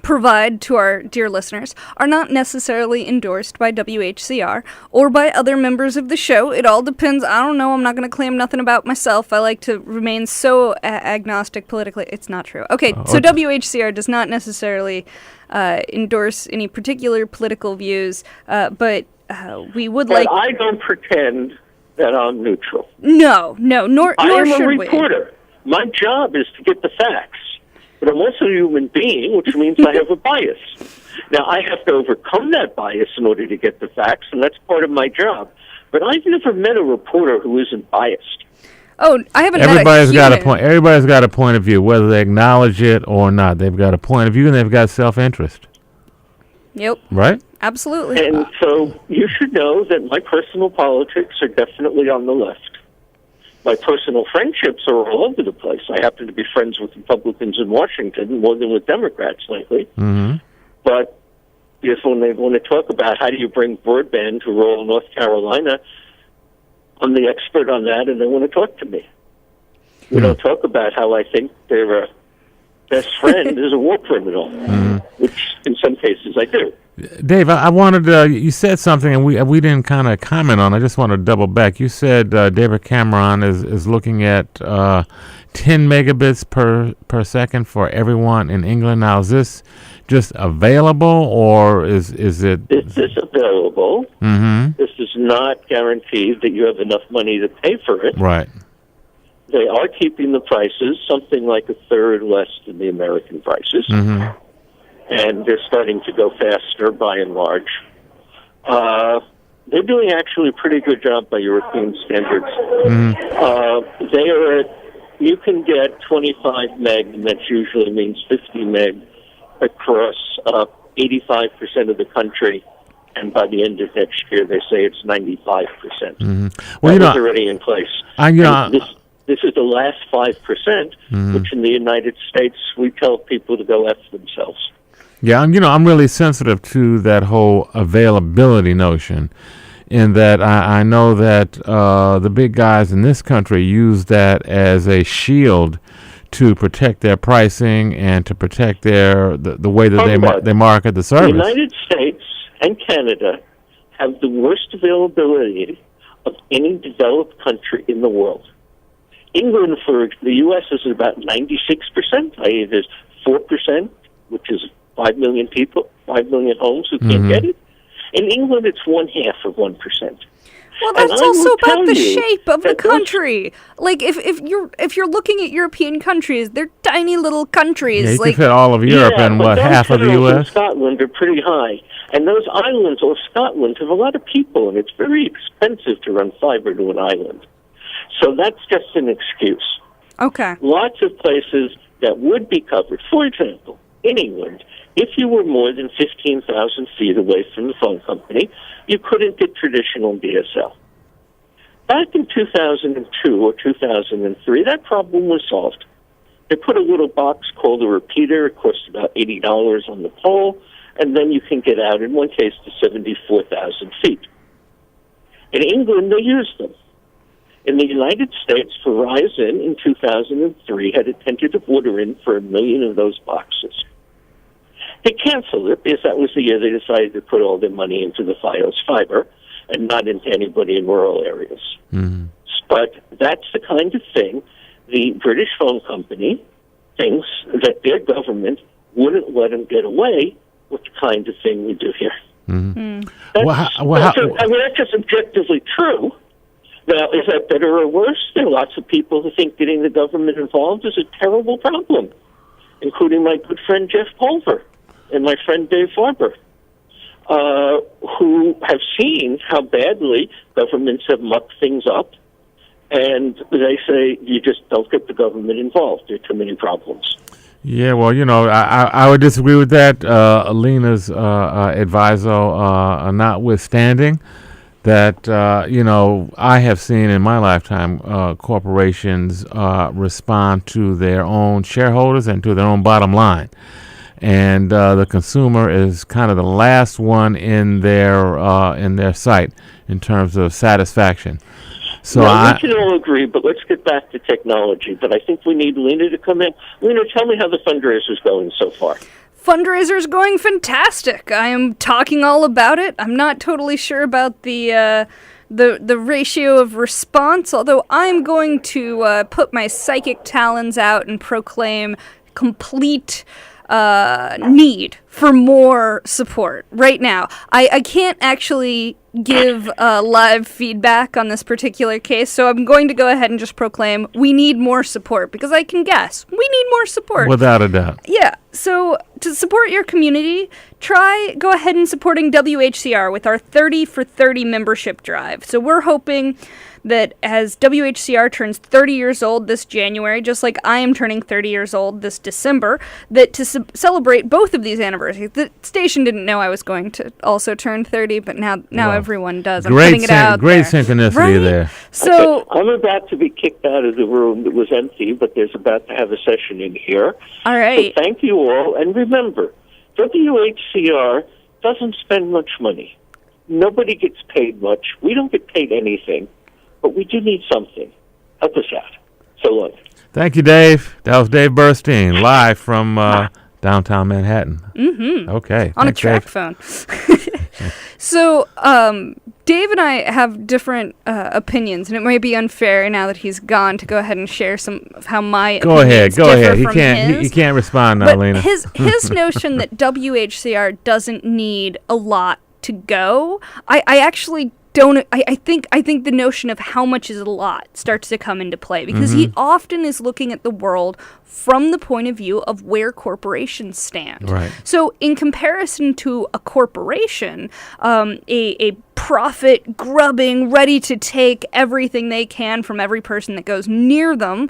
provide to our dear listeners are not necessarily endorsed by WHCR or by other members of the show. It all depends. I don't know. I'm not going to claim nothing about myself. I like to remain so agnostic politically. It's not true. Okay, so WHCR does not necessarily endorse any particular political views, but we would like... But I don't pretend that I'm neutral. No, nor I am should a we. reporter. My job is to get the facts. But I'm also a human being, which means I have a bias. Now, I have to overcome that bias in order to get the facts, and that's part of my job. But I've never met a reporter who isn't biased. Oh, I haven't Everybody's got a point. Everybody's got a point of view, whether they acknowledge it or not. They've got a point of view, and they've got self-interest. Yep. Right? Absolutely. And so you should know that my personal politics are definitely on the left. My personal friendships are all over the place. I happen to be friends with Republicans in Washington more than with Democrats lately. But yes, when they want to talk about how do you bring broadband to rural North Carolina, I'm the expert on that, and they want to talk to me. We don't talk about how I think their best friend is a war criminal, which in some cases I do. Dave, I wanted you said something, and we didn't kind of comment on. I just want to double back. You said David Cameron is looking at 10 megabits per second for everyone in England. Now, is this just available, or is it? This is available. This is not guaranteed that you have enough money to pay for it. Right. They are keeping the prices something like a third less than the American prices. And they're starting to go faster by and large. They're doing actually a pretty good job by European standards. They are at, you can get 25 meg, and that usually means 50 meg across 85% of the country. And by the end of next year, they say it's 95%. Well, that was already in place. This is the last 5%, which in the United States, we tell people to go F themselves. Yeah, I'm really sensitive to that whole availability notion, in that I know that the big guys in this country use that as a shield to protect their pricing and to protect the way that they market the service. The United States and Canada have the worst availability of any developed country in the world. England for the U.S. is about 96%, i.e. there's 4%, which is 5 million people, 5 million homes who can't get it. In England, it's 1/2 of 1%. Well, that's also about the shape of the country. Like, if you're looking at European countries, they're tiny little countries. Yeah, you can fit all of Europe in, half of the U.S.? Scotland are pretty high. And those islands or Scotland have a lot of people, and it's very expensive to run fiber to an island. So that's just an excuse. Okay. Lots of places that would be covered. For example, in England, if you were more than 15,000 feet away from the phone company, you couldn't get traditional DSL. Back in 2002 or 2003, that problem was solved. They put a little box called a repeater. It costs about $80 on the pole, and then you can get out, in one case, to 74,000 feet. In England, they used them. In the United States, Verizon in 2003 had a tentative order in for 1 million of those boxes. They canceled it because that was the year they decided to put all their money into the Fios fiber and not into anybody in rural areas. Mm-hmm. But that's the kind of thing the British phone company thinks that their government wouldn't let them get away with the kind of thing we do here. Mm-hmm. That's just objectively true. Now, is that better or worse? There are lots of people who think getting the government involved is a terrible problem, including my good friend Jeff Pulver and my friend Dave Farber, who have seen how badly governments have mucked things up, and they say you just don't get the government involved. There are too many problems. Yeah, well, I would disagree with that. Alina's adviso notwithstanding, that, I have seen in my lifetime corporations respond to their own shareholders and to their own bottom line. And the consumer is kind of the last one in their sight in terms of satisfaction. So we can all agree, but let's get back to technology. But I think we need Lena to come in. Lena, tell me how the fundraiser's going so far. Fundraiser's going fantastic. I am talking all about it. I'm not totally sure about the ratio of response, although I'm going to put my psychic talons out and proclaim complete need for more support right now. I can't actually give live feedback on this particular case, so I'm going to go ahead and just proclaim we need more support, because I can guess we need more support. Without a doubt. Yeah, so to support your community, go ahead and supporting WHCR with our 30 for 30 membership drive. So we're hoping that as WHCR turns 30 years old this January, just like I am turning 30 years old this December, that to celebrate both of these anniversaries, the station didn't know I was going to also turn 30, but now everyone does. I'm putting it out great there. Synchronicity there. So I'm about to be kicked out of the room that was empty, but there's about to have a session in here. All right. So thank you all, and remember, WHCR doesn't spend much money. Nobody gets paid much. We don't get paid anything. But we do need something. Help us out. So long. Thank you, Dave. That was Dave Burstein, live from downtown Manhattan. Mm-hmm. Okay. On a track phone. So, Dave and I have different opinions, and it might be unfair now that he's gone to go ahead and share some of how my Go ahead. He can't. can't respond now, Lena. His notion that WHCR doesn't need a lot to go, I actually don't. I think the notion of how much is a lot starts to come into play, because he often is looking at the world from the point of view of where corporations stand. Right. So in comparison to a corporation, a profit grubbing, ready to take everything they can from every person that goes near them.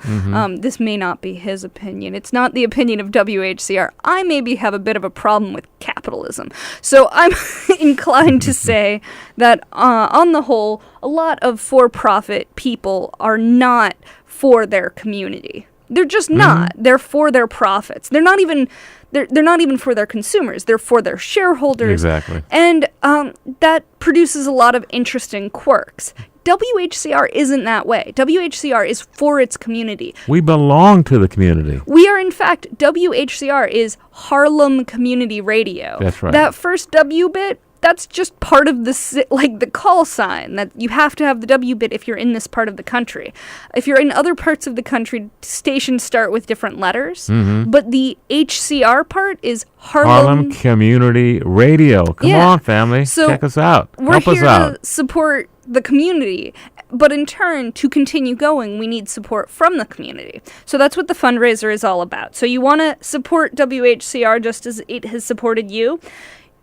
This may not be his opinion. It's not the opinion of WHCR. I maybe have a bit of a problem with capitalism. So I'm inclined to say that on the whole, a lot of for-profit people are not for their community. They're just not. They're for their profits. They're not even for their consumers. They're for their shareholders. Exactly. And that produces a lot of interesting quirks. WHCR isn't that way. WHCR is for its community. We belong to the community. We are, in fact, WHCR is Harlem Community Radio. That's right. That first W bit, that's just part of the call sign, that you have to have the W bit if you're in this part of the country. If you're in other parts of the country, stations start with different letters, but the HCR part is Harlem Community Radio. Come on, family. So check us out. We're Help us here out. to support the community, but in turn, to continue going, we need support from the community. So that's what the fundraiser is all about. So you want to support WHCR just as it has supported you.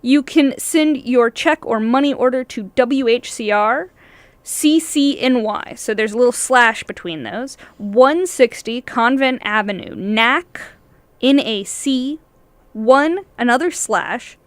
You can send your check or money order to WHCR CCNY. So there's a little slash between those. 160 Convent Avenue, NAC, NAC, 1, another slash,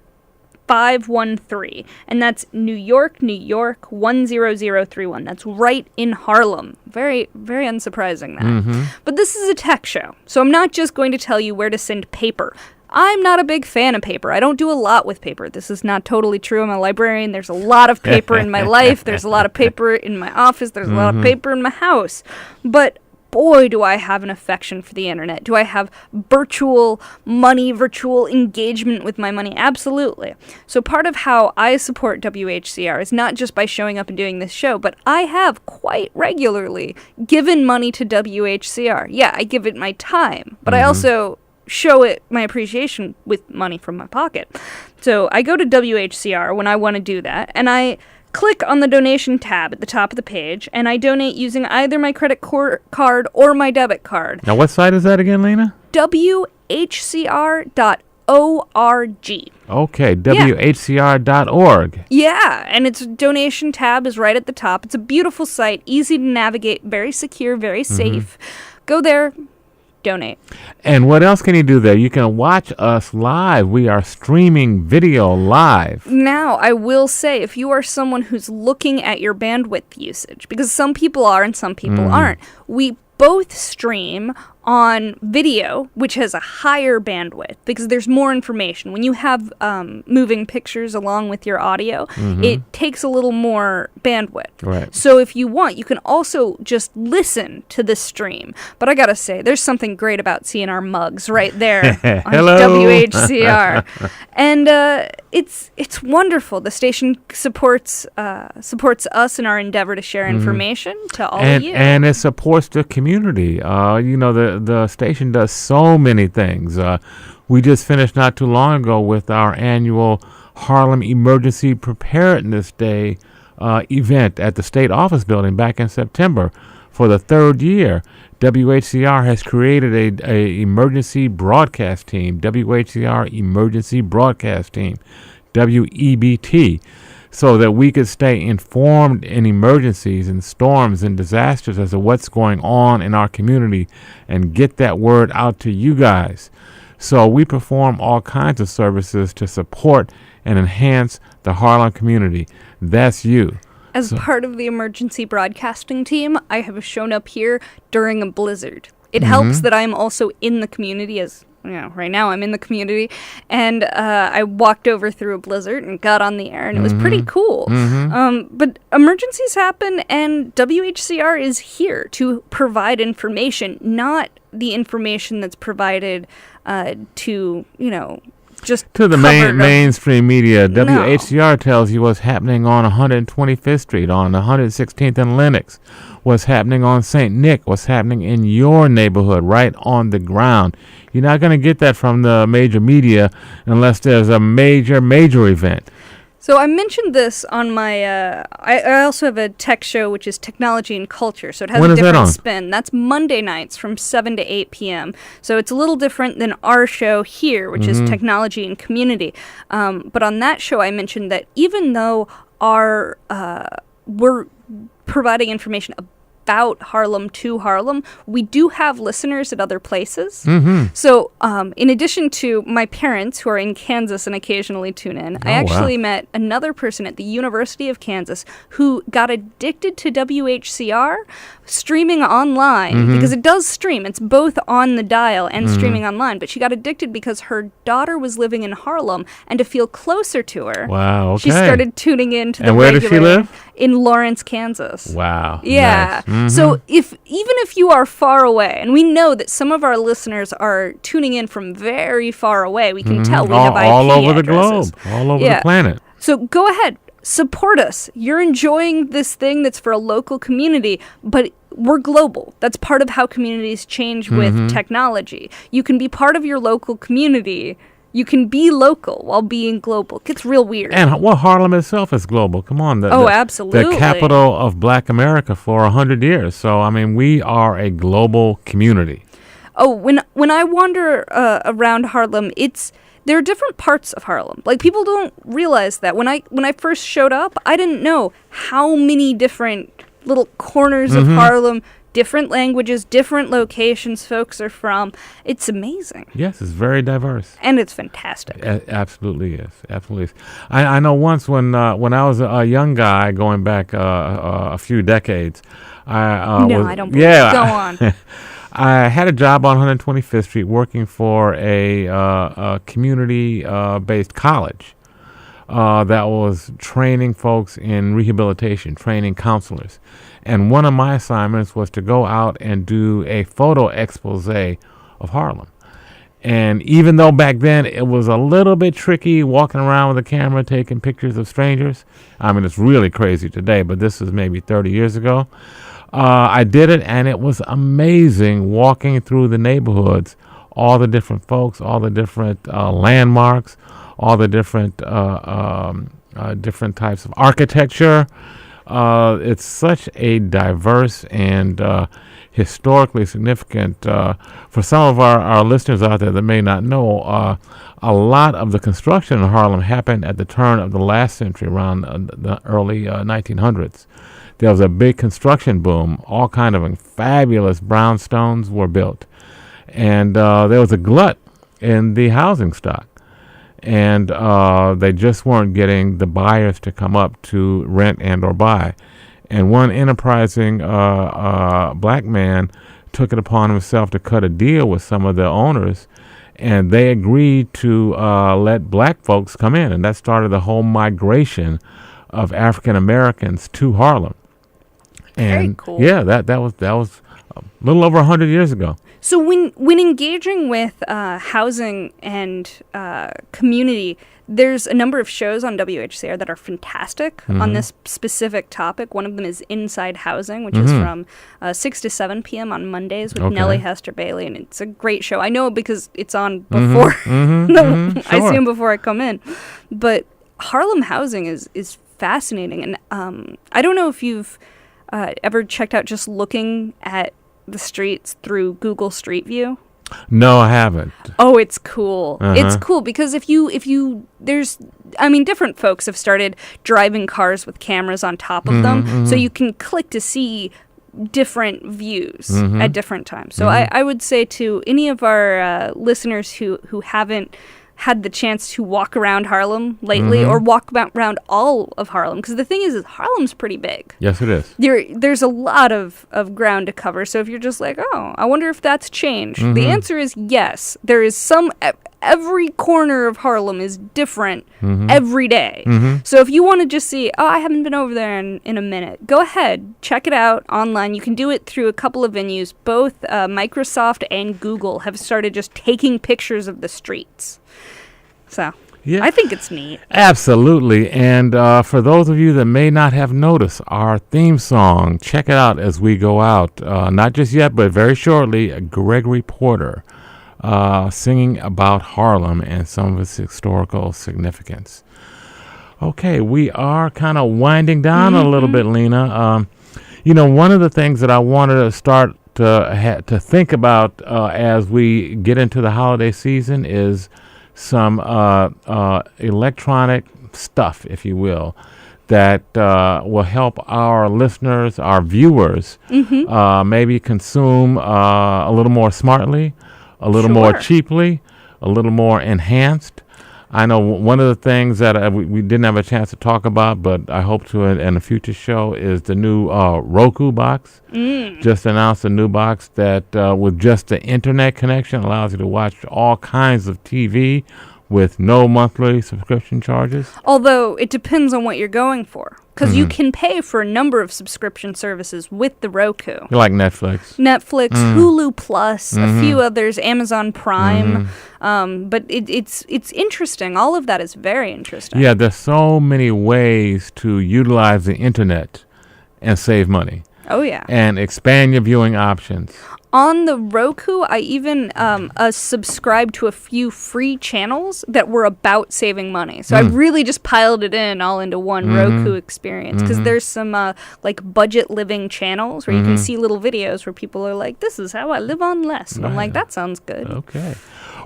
513. And that's New York, New York, 10031. That's right in Harlem. Very, very unsurprising that. But this is a tech show, so I'm not just going to tell you where to send paper. I'm not a big fan of paper. I don't do a lot with paper. This is not totally true. I'm a librarian. There's a lot of paper in my life. There's a lot of paper in my office. There's a lot of paper in my house. But boy, do I have an affection for the internet. Do I have virtual money, virtual engagement with my money? Absolutely. So part of how I support WHCR is not just by showing up and doing this show, but I have quite regularly given money to WHCR. Yeah, I give it my time, but I also show it my appreciation with money from my pocket. So I go to WHCR when I want to do that, and I click on the donation tab at the top of the page, and I donate using either my credit card or my debit card. Now, what site is that again, Lena? WHCR.org. Okay, WHCR.org. Yeah, and its donation tab is right at the top. It's a beautiful site, easy to navigate, very secure, very safe. Go there. Donate. And what else can you do there? You can watch us live. We are streaming video live. Now, I will say, if you are someone who's looking at your bandwidth usage, because some people are and some people aren't, we both stream on video, which has a higher bandwidth because there's more information. When you have moving pictures along with your audio, it takes a little more bandwidth. Right. So if you want, you can also just listen to the stream. But I gotta say, there's something great about seeing our mugs right there on WHCR. And it's wonderful. The station supports us in our endeavor to share information to all of you. And it supports the community. The station does so many things. We just finished not too long ago with our annual Harlem Emergency Preparedness Day event at the State Office Building back in September. For the third year, WHCR has created a emergency broadcast team, WHCR Emergency Broadcast Team, WEBT, so that we could stay informed in emergencies and storms and disasters as to what's going on in our community and get that word out to you guys. So we perform all kinds of services to support and enhance the Harlem community. That's you. As part of the emergency broadcasting team, I have shown up here during a blizzard. It helps that I'm also in the community right now I'm in the community, and I walked over through a blizzard and got on the air, and it was pretty cool. But emergencies happen, and WHCR is here to provide information, not the information that's provided to, just to the mainstream media. WHCR tells you what's happening on 125th Street, on 116th and Lenox, what's happening on St. Nick, what's happening in your neighborhood, right on the ground. You're not going to get that from the major media unless there's a major event. So I mentioned this on my, I also have a tech show, which is Technology and Culture. So it has a different spin. That's Monday nights from 7 to 8 p.m. So it's a little different than our show here, which is Technology and Community. But on that show, I mentioned that even though we're providing information about Harlem to Harlem, we do have listeners at other places. So in addition to my parents who are in Kansas and occasionally tune in, I actually met another person at the University of Kansas who got addicted to WHCR streaming online, because it does stream. It's both on the dial and streaming online, but she got addicted because her daughter was living in Harlem, and to feel closer to her, she started tuning in to the And where does she live? in Lawrence, Kansas. Wow. Yeah. Nice. So even if you are far away, and we know that some of our listeners are tuning in from very far away, we can tell we have IP all over addresses. the globe, all over the planet. So go ahead, support us. You're enjoying this thing that's for a local community, but we're global. That's part of how communities change with technology. You can be part of your local community. You can be local while being global. It gets real weird. And Harlem itself is global. Come on. Absolutely. The capital of Black America for 100 years. So, I mean, we are a global community. Oh, when I wander around Harlem, there are different parts of Harlem. Like, people don't realize that. When I first showed up, I didn't know how many different little corners of Harlem, different languages, different locations folks are from. It's amazing. Yes, it's very diverse. And it's fantastic. Absolutely is. Absolutely is. I know once when I was a young guy going back a few decades, I don't believe it. Go on. I had a job on 125th Street working for a community-based college that was training folks in rehabilitation, training counselors. And one of my assignments was to go out and do a photo expose of Harlem. And even though back then it was a little bit tricky walking around with a camera taking pictures of strangers, I mean, it's really crazy today, but this was maybe 30 years ago. I did it, and it was amazing walking through the neighborhoods, all the different folks, all the different landmarks, all the different different types of architecture. It's such a diverse and historically significant. For some of our listeners out there that may not know, a lot of the construction in Harlem happened at the turn of the last century, around the early 1900s. There was a big construction boom. All kind of fabulous brownstones were built. And there was a glut in the housing stock. And they just weren't getting the buyers to come up to rent and or buy. And one enterprising black man took it upon himself to cut a deal with some of the owners, and they agreed to let black folks come in. And that started the whole migration of African Americans to Harlem. And very cool. Yeah, that was a little over 100 years ago. So when engaging with housing and community, there's a number of shows on Whcr that are fantastic on this specific topic. One of them is Inside Housing, which is from 6 to 7 p.m. on Mondays with Nellie Hester Bailey, and it's a great show. I know it because it's on before. Sure. I see them before I come in. But Harlem housing is fascinating, and I don't know if you've ever checked out just looking at the streets through Google Street View. No, I haven't. Oh, it's cool. It's cool because if you different folks have started driving cars with cameras on top of them, so you can click to see different views at different times. So I would say to any of our listeners who haven't had the chance to walk around Harlem lately or walk around all of Harlem, because the thing is Harlem's pretty big. Yes, it is. There's a lot of ground to cover. So if you're just like, oh, I wonder if that's changed, the answer is yes. There is every corner of Harlem is different every day. So if you want to just see, oh, I haven't been over there in a minute, go ahead, check it out online. You can do it through a couple of venues. Both Microsoft and Google have started just taking pictures of the streets. So yeah. I think it's neat. Absolutely. And for those of you that may not have noticed our theme song, check it out as we go out. Not just yet, but very shortly, Gregory Porter singing about Harlem and some of its historical significance. Okay, we are kind of winding down a little bit, Lena. One of the things that I wanted to start to think about as we get into the holiday season is some electronic stuff, if you will, that will help our listeners, our viewers, maybe consume a little more smartly, a little more cheaply, a little more enhanced. I know one of the things that we didn't have a chance to talk about, but I hope to in a future show, is the new Roku box. Just announced a new box that with just the internet connection allows you to watch all kinds of TV with no monthly subscription charges. Although it depends on what you're going for. Because you can pay for a number of subscription services with the Roku. Like Netflix. Hulu Plus, a few others, Amazon Prime. But it's interesting. All of that is very interesting. Yeah, there's so many ways to utilize the internet and save money. Oh, yeah. And expand your viewing options. On the Roku, I even subscribed to a few free channels that were about saving money. So I really just piled it in all into one Roku experience. Because there's some like budget living channels where you can see little videos where people are like, this is how I live on less. And I'm like, that sounds good. Okay.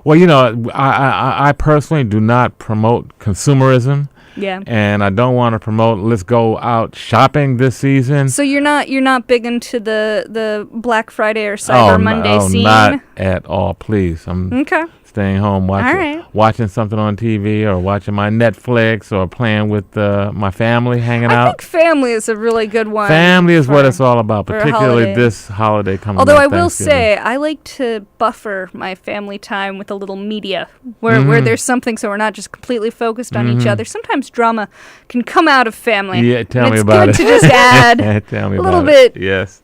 Well, you know, I personally do not promote consumerism. Yeah. And I don't want to promote let's go out shopping this season. So you're not big into the Black Friday or Cyber Monday scene? Not at all, please. I'm staying home watching something on TV or watching my Netflix or playing with my family, hanging out. I think family is a really good one. Family is what it's all about, particularly this holiday coming up. Although I will say, I like to buffer my family time with a little media where there's something so we're not just completely focused on each other. Sometimes drama can come out of family. Yeah, tell me about it. It's good to just add a little bit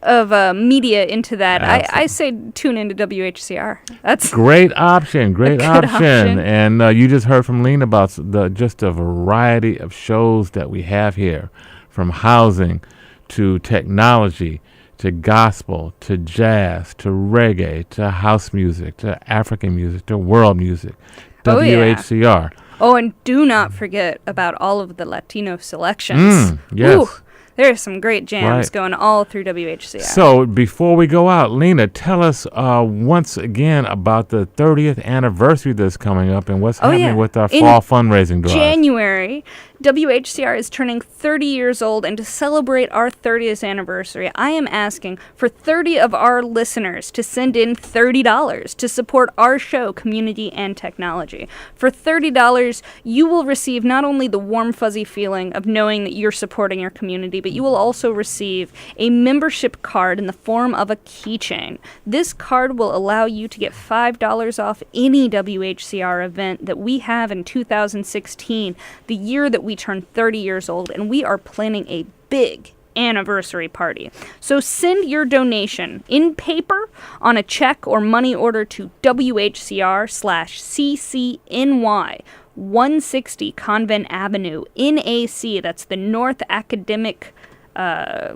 of media into that. I say tune into WHCR. That's great option. Great option. And you just heard from Lena about just a variety of shows that we have here, from housing to technology to gospel to jazz to reggae to house music to African music to world music. WHCR. Oh, and do not forget about all of the Latino selections. Yes. Ooh, there are some great jams going all through WHCR. So before we go out, Lena, tell us once again about the 30th anniversary that's coming up and what's happening with our fall fundraising drive. January, WHCR is turning 30 years old, and to celebrate our 30th anniversary, I am asking for 30 of our listeners to send in $30 to support our show, Community and Technology. For $30, you will receive not only the warm, fuzzy feeling of knowing that you're supporting your community, but you will also receive a membership card in the form of a keychain. This card will allow you to get $5 off any WHCR event that we have in 2016, the year that we turn 30 years old, and we are planning a big anniversary party. So send your donation in paper, on a check, or money order to WHCR/CCNY 160 Convent Avenue, NAC. That's the North Academic I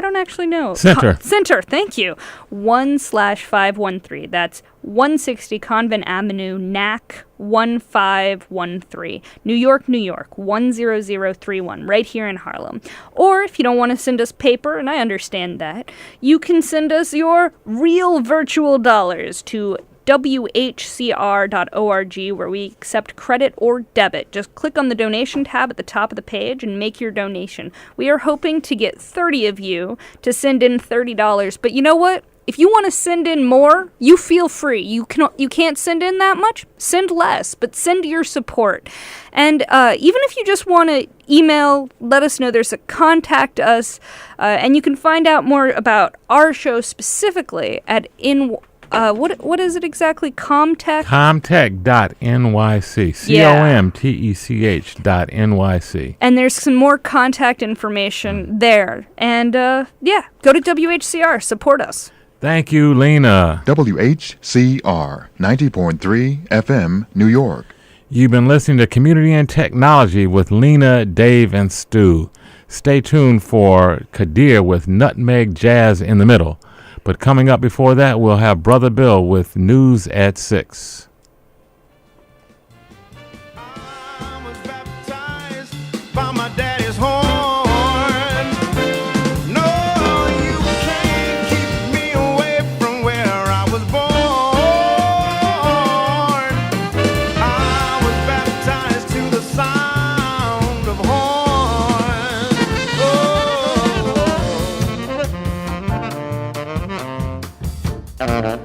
don't actually know. Center, thank you. 1/513. That's 160 Convent Avenue, NAC 1513. New York, 10031, right here in Harlem. Or if you don't want to send us paper, and I understand that, you can send us your real virtual dollars to WHCR.org, where we accept credit or debit. Just click on the donation tab at the top of the page and make your donation. We are hoping to get 30 of you to send in $30, but you know what? If you want to send in more, you feel free. You can't send in that much? Send less, but send your support. And even if you just want to email, let us know. There's a contact us, and you can find out more about our show specifically at what is it exactly? Comtech? Comtech.nyc. COMTECH.NYC. And there's some more contact information there. And go to WHCR. Support us. Thank you, Lena. WHCR 90.3 FM, New York. You've been listening to Community and Technology with Lena, Dave, and Stu. Stay tuned for Kadir with Nutmeg Jazz in the middle. But coming up before that, we'll have Brother Bill with News at 6. I was baptized by my daddy's horn. No, you can't keep me away from where I was born. I was baptized to the sound of horn. Oh.